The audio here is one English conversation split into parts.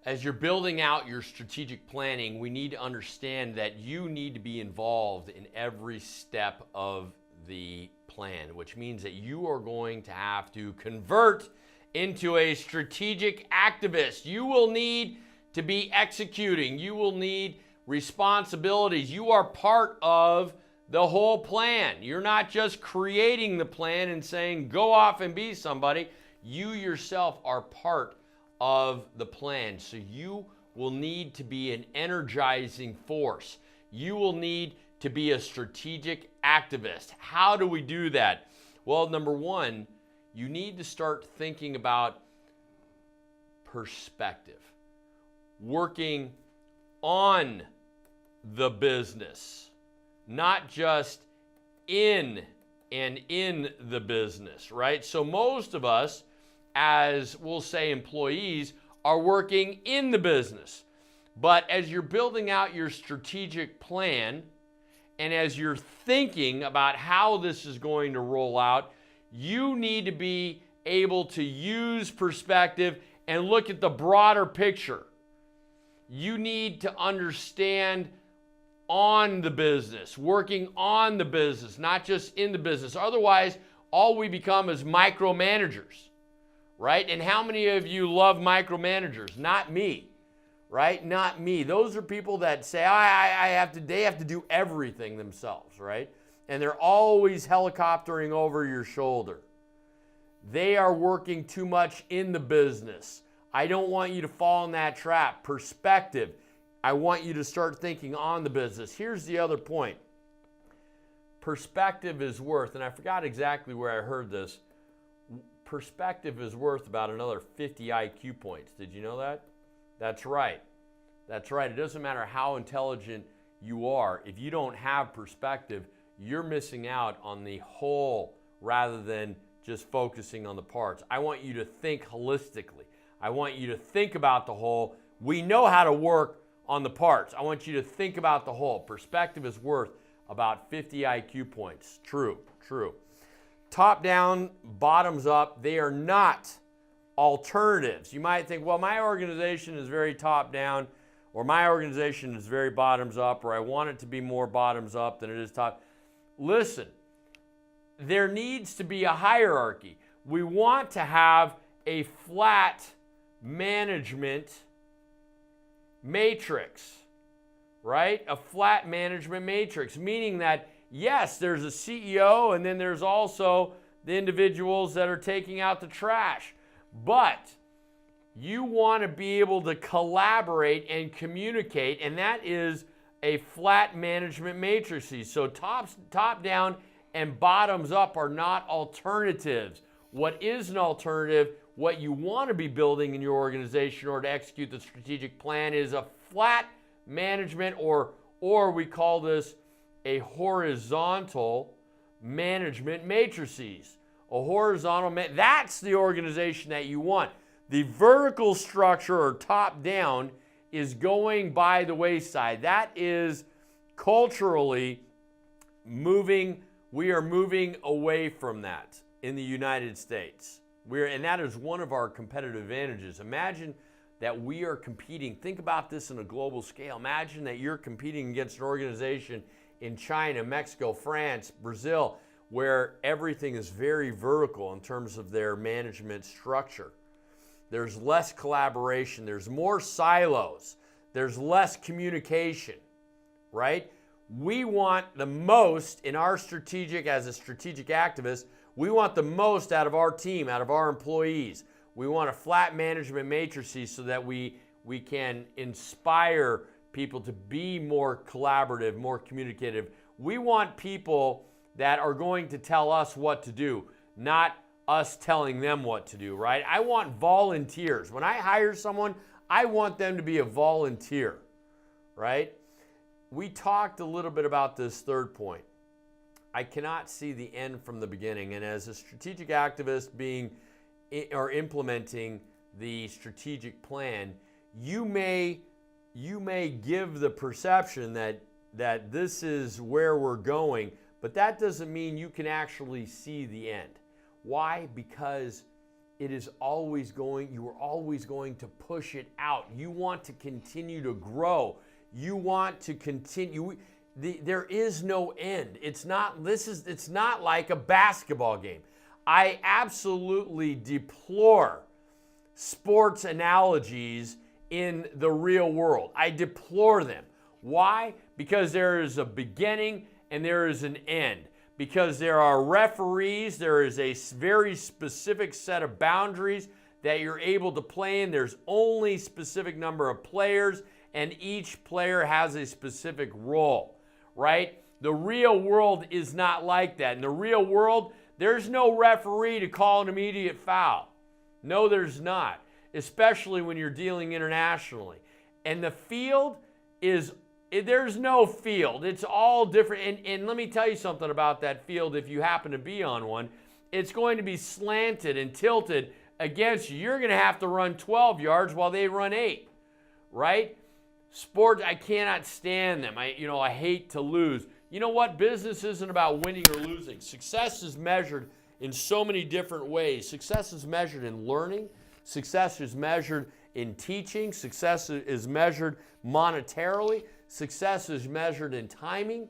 As you're building out your strategic planning, we need to understand that you need to be involved in every step of the plan, which means that you are going to have to convert into a strategic activist. You will need to be executing. You will need responsibilities. You are part of the whole plan. You're not just creating the plan and saying, go off and be somebody. You yourself are part of the plan. So you will need to be an energizing force. You will need to be a strategic activist. How do we do that? Well, number one, you need to start thinking about perspective, working on the business, not just in the business, right? So most of us, as we'll say employees, are working in the business. But as you're building out your strategic plan and as you're thinking about how this is going to roll out, you need to be able to use perspective and look at the broader picture. You need to understand on the business, working on the business, not just in the business. Otherwise, all we become is micromanagers. Right? And how many of you love micromanagers? Not me, right? Not me. Those are people that say, they have to do everything themselves, right? And they're always helicoptering over your shoulder. They are working too much in the business. I don't want you to fall in that trap. Perspective. I want you to start thinking on the business. Here's the other point. Perspective is worth, and I forgot exactly where I heard this, perspective is worth about another 50 IQ points. Did you know that? That's right. That's right. It doesn't matter how intelligent you are. If you don't have perspective, you're missing out on the whole rather than just focusing on the parts. I want you to think holistically. I want you to think about the whole. We know how to work on the parts. I want you to think about the whole. Perspective is worth about 50 IQ points. True, true. Top down, bottoms up, they are not alternatives. You might think, well, my organization is very top down, or my organization is very bottoms up, or I want it to be more bottoms up than it is top. Listen, there needs to be a hierarchy. We want to have a flat management matrix, right? A flat management matrix, meaning that yes, there's a CEO and then there's also the individuals that are taking out the trash. But you want to be able to collaborate and communicate, and that is a flat management matrix. So top down and bottoms up are not alternatives. What is an alternative, what you want to be building in your organization or to execute the strategic plan is a flat management, or we call this a horizontal management matrices. A horizontal, that's the organization that you want. The vertical structure or top down is going by the wayside. That is culturally moving, we are moving away from that in the United States. And that is one of our competitive advantages. Imagine that we are competing, think about this on a global scale. Imagine that you're competing against an organization in China, Mexico, France, Brazil, where everything is very vertical in terms of their management structure. There's less collaboration, there's more silos, there's less communication, right? We want the most in our strategic, as a strategic activist, we want the most out of our team, out of our employees. We want a flat management matrices so that we can inspire people to be more collaborative, more communicative. We want people that are going to tell us what to do, not us telling them what to do, right? I want volunteers. When I hire someone, I want them to be a volunteer, right? We talked a little bit about this third point. I cannot see the end from the beginning. And as a strategic activist implementing the strategic plan, you may give the perception that this is where we're going, but that doesn't mean you can actually see the end. Why? Because you are always going to push it out. You want to continue to grow. You want to continue. There is no end. It's not like a basketball game. I absolutely deplore sports analogies in the real world. I deplore them. Why? Because there is a beginning and there is an end. Because there are referees, there is a very specific set of boundaries that you're able to play in. There's only a specific number of players, and each player has a specific role, right? The real world is not like that. In the real world, there's no referee to call an immediate foul. No, there's not, especially when you're dealing internationally. And the field there's no field. It's all different. And let me tell you something about that field if you happen to be on one. It's going to be slanted and tilted against you. You're going to have to run 12 yards while they run 8, right? Sports, I cannot stand them. I hate to lose. You know what? Business isn't about winning or losing. Success is measured in so many different ways. Success is measured in learning. Success is measured in teaching. Success is measured monetarily. Success is measured in timing.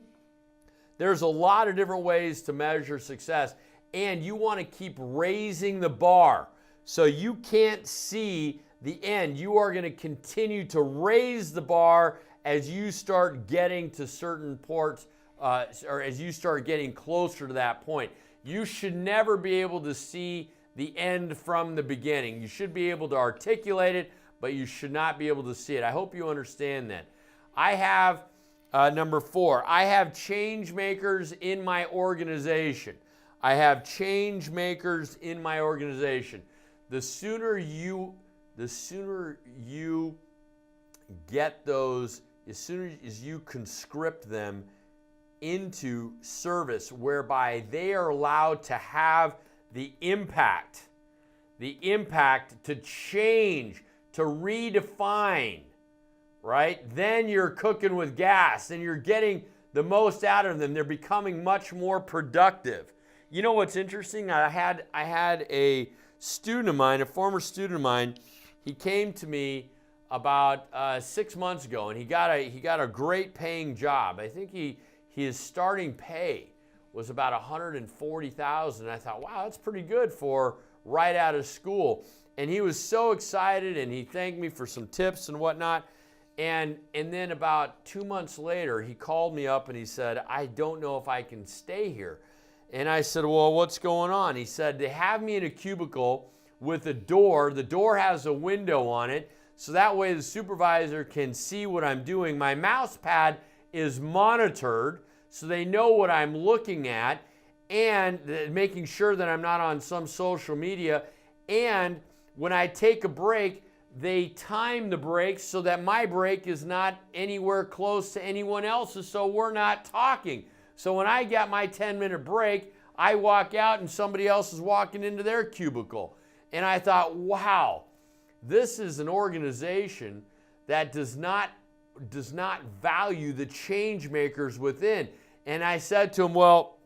There's a lot of different ways to measure success, and you want to keep raising the bar so you can't see the end. You are going to continue to raise the bar as you start getting to certain ports, or as you start getting closer to that point. You should never be able to see the end from the beginning. You should be able to articulate it, but you should not be able to see it. I hope you understand that. I have, number 4, I have change makers in my organization. I have change makers in my organization. The sooner you get those, as soon as you conscript them into service whereby they are allowed to have the impact to change, to redefine, right? Then you're cooking with gas and you're getting the most out of them. They're becoming much more productive. You know what's interesting? I had a student of mine, a former student of mine. He came to me about 6 months ago, and he got a great paying job. I think his starting pay was about $140,000. I thought, wow, that's pretty good for right out of school. And he was so excited, and he thanked me for some tips and whatnot. And then about 2 months later, he called me up and he said, I don't know if I can stay here. And I said, well, what's going on? He said, they have me in a cubicle with a door. The door has a window on it, so that way the supervisor can see what I'm doing. My mouse pad is monitored, so they know what I'm looking at, and making sure that I'm not on some social media. And when I take a break, they time the break so that my break is not anywhere close to anyone else's, so we're not talking. So when I got my 10-minute break, I walk out and somebody else is walking into their cubicle. And I thought, wow, this is an organization that does not value the change makers within. And I said to him, well,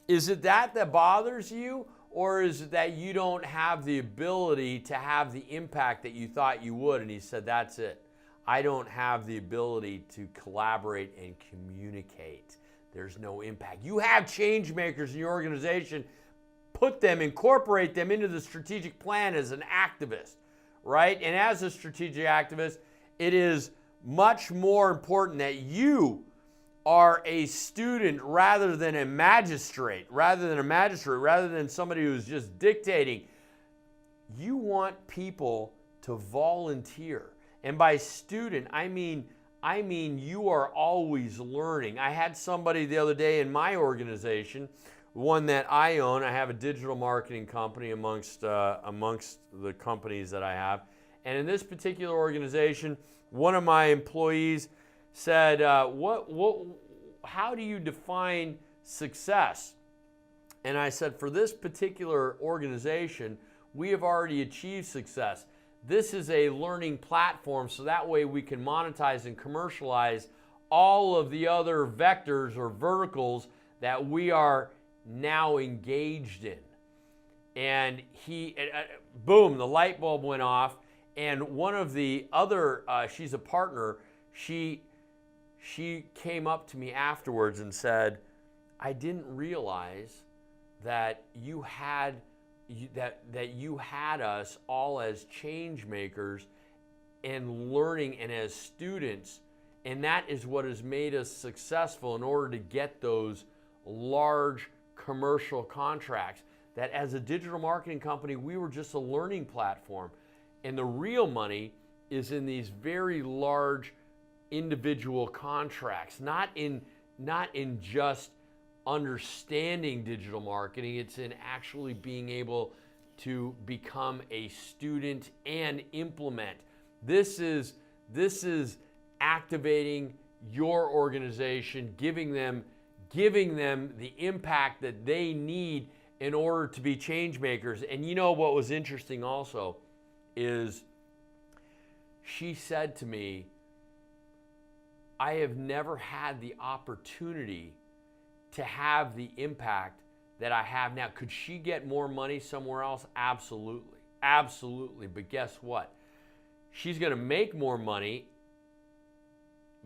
is it that bothers you? Or is it that you don't have the ability to have the impact that you thought you would? And he said, that's it. I don't have the ability to collaborate and communicate. There's no impact. You have change makers in your organization. Put them, incorporate them into the strategic plan as an activist, right? And as a strategic activist, it is much more important that you are a student rather than a magistrate, rather than somebody who's just dictating. You want people to volunteer. And by student, I mean you are always learning. I had somebody the other day in my organization, one that I own. I have a digital marketing company amongst the companies that I have. And in this particular organization, one of my employees said, how do you define success? And I said, for this particular organization, we have already achieved success. This is a learning platform, so that way we can monetize and commercialize all of the other vectors or verticals that we are now engaged in. And boom, the light bulb went off. And one of the other, she's a partner, she came up to me afterwards and said, I didn't realize that you had us all as change makers and learning and as students, and that is what has made us successful in order to get those large commercial contracts. That as a digital marketing company, we were just a learning platform, and the real money is in these very large individual contracts, not in just understanding digital marketing. It's in actually being able to become a student and implement. This is activating your organization, giving them the impact that they need in order to be change makers. And you know what was interesting also is she said to me, I have never had the opportunity to have the impact that I have now. Could she get more money somewhere else? Absolutely. Absolutely. But guess what? She's going to make more money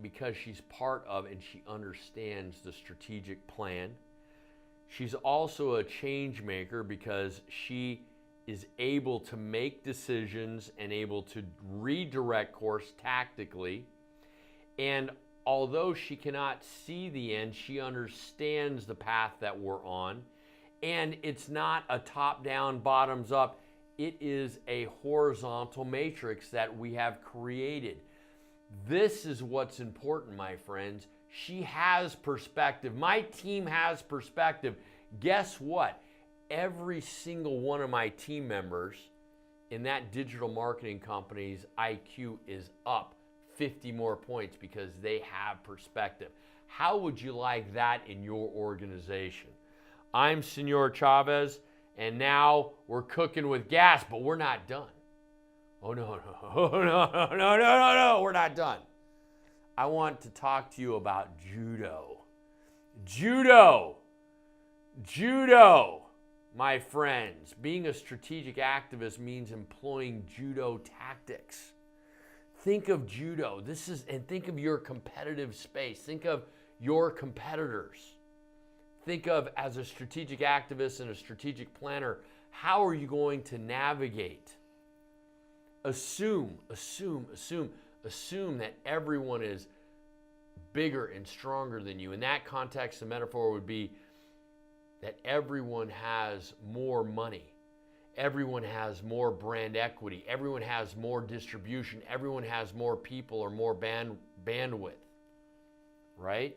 because she's part of and she understands the strategic plan. She's also a change maker because she is able to make decisions and able to redirect course tactically. And although she cannot see the end, she understands the path that we're on. And it's not a top-down, bottoms-up. It is a horizontal matrix that we have created. This is what's important, my friends. She has perspective. My team has perspective. Guess what? Every single one of my team members in that digital marketing company's IQ is up 50 more points because they have perspective. How would you like that in your organization? I'm Senor Chavez, and now we're cooking with gas, but we're not done. Oh, no, we're not done. I want to talk to you about judo. Judo, my friends. Being a strategic activist means employing judo tactics. Think of judo. And think of your competitive space. Think of your competitors. Think of, as a strategic activist and a strategic planner, how are you going to navigate? Assume that everyone is bigger and stronger than you. In that context, the metaphor would be that everyone has more money. Everyone has more brand equity. Everyone has more distribution. Everyone has more people or more bandwidth, right?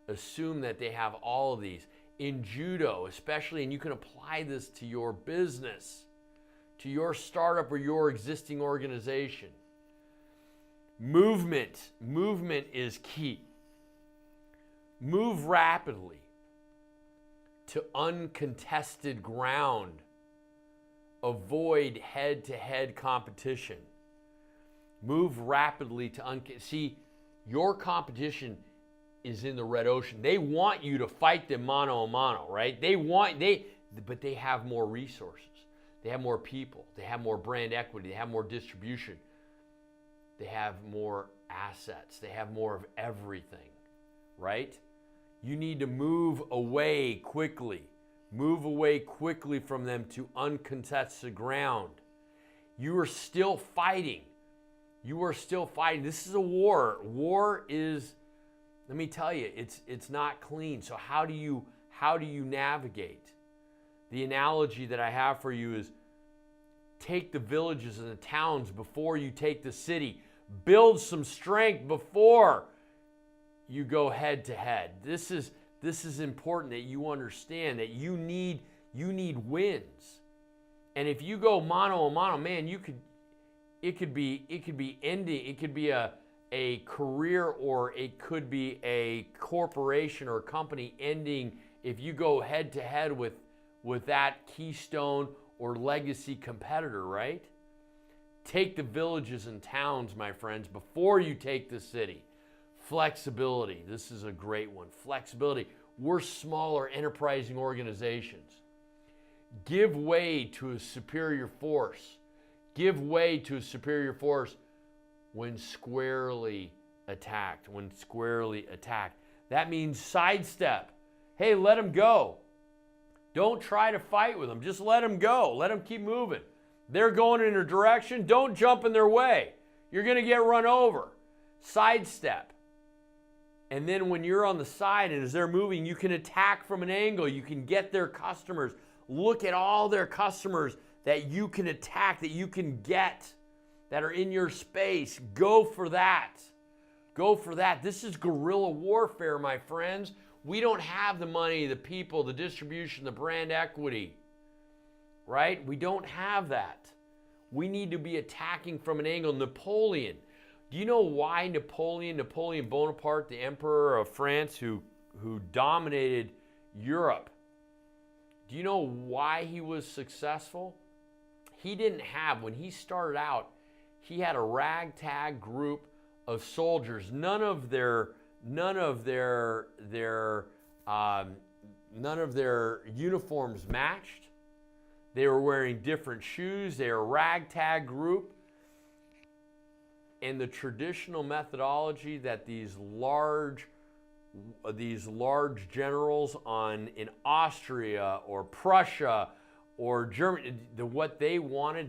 Assume that they have all of these. In judo, especially, and you can apply this to your business, to your startup or your existing organization. Movement is key. Move rapidly to uncontested ground. Avoid head-to-head competition. Move rapidly to see, your competition is in the red ocean. They want you to fight them mano a mano, right? But they have more resources. They have more people. They have more brand equity. They have more distribution. They have more assets. They have more of everything, right? You need to move away quickly. Move away quickly from them to uncontested ground. You are still fighting. You are still fighting. This is a war. War is, let me tell you, it's not clean. So how do you navigate? The analogy that I have for you is take the villages and the towns before you take the city. Build some strength before you go head to head. This is important that you understand that you need wins. And if you go mano a mano, man, it could be ending. It could be a career, or it could be a corporation or company ending if you go head to head with that keystone or legacy competitor, right? Take the villages and towns, my friends, before you take the city. Flexibility. This is a great one. Flexibility. We're smaller, enterprising organizations. Give way to a superior force. Give way to a superior force when squarely attacked. When squarely attacked. That means sidestep. Hey, let them go. Don't try to fight with them. Just let them go. Let them keep moving. They're going in a direction. Don't jump in their way. You're going to get run over. Sidestep. And then when you're on the side and as they're moving, you can attack from an angle. You can get their customers. Look at all their customers that you can attack, that you can get, that are in your space. Go for that. Go for that. This is guerrilla warfare, my friends. We don't have the money, the people, the distribution, the brand equity, right? We don't have that. We need to be attacking from an angle. Napoleon. Do you know why Napoleon Bonaparte, the emperor of France who dominated Europe, do you know why he was successful? He didn't have, when he started out, he had a ragtag group of soldiers. None of their uniforms matched. They were wearing different shoes. They were a ragtag group. And the traditional methodology that these large generals in Austria or Prussia or Germany, what they wanted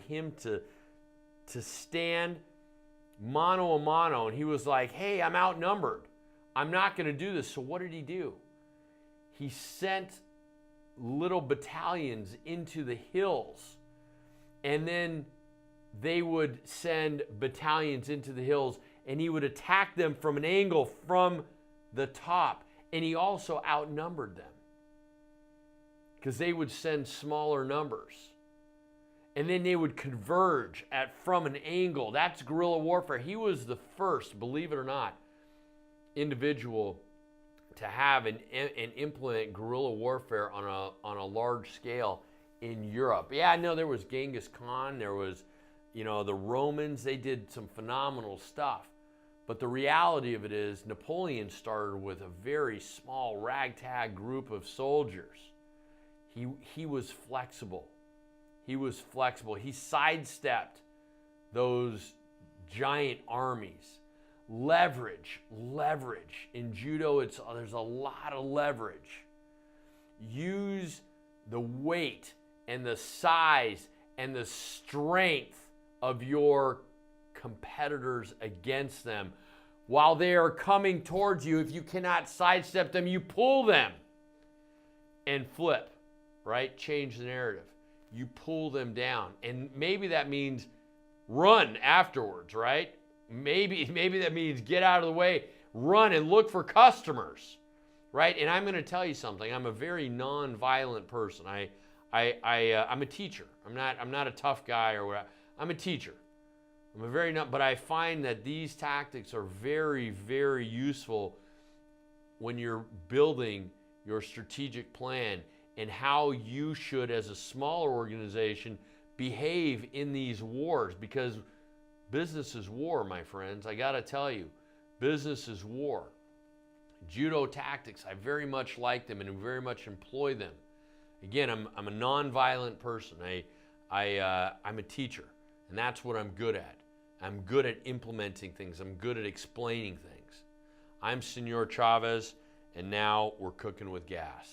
him to stand mano a mano, and he was like, hey, I'm outnumbered. I'm not going to do this. So what did he do? He sent little battalions into the hills, and then they would send battalions into the hills, and he would attack them from an angle from the top. And he also outnumbered them because they would send smaller numbers. And then they would converge from an angle. That's guerrilla warfare. He was the first, believe it or not, individual to have and implement guerrilla warfare on a large scale in Europe. Yeah, I know there was Genghis Khan. There was, the Romans. They did some phenomenal stuff. But the reality of it is Napoleon started with a very small ragtag group of soldiers. He was flexible. He was flexible. He sidestepped those giant armies. Leverage. In judo, there's a lot of leverage. Use the weight and the size and the strength of your competitors against them. While they are coming towards you, if you cannot sidestep them, you pull them and flip, right? Change the narrative. You pull them down. And maybe that means run afterwards, right? Maybe that means get out of the way, run and look for customers, right? And I'm going to tell you something. I'm a very non-violent person. I'm a teacher. I'm not a tough guy or whatever. I'm a teacher. But I find that these tactics are very, very useful when you're building your strategic plan and how you should, as a smaller organization, behave in these wars, because business is war, my friends. I got to tell you, business is war. Judo tactics, I very much like them and very much employ them. Again, I'm a non-violent person. I'm a teacher, and that's what I'm good at. I'm good at implementing things. I'm good at explaining things. I'm Senor Chavez, and now we're cooking with gas.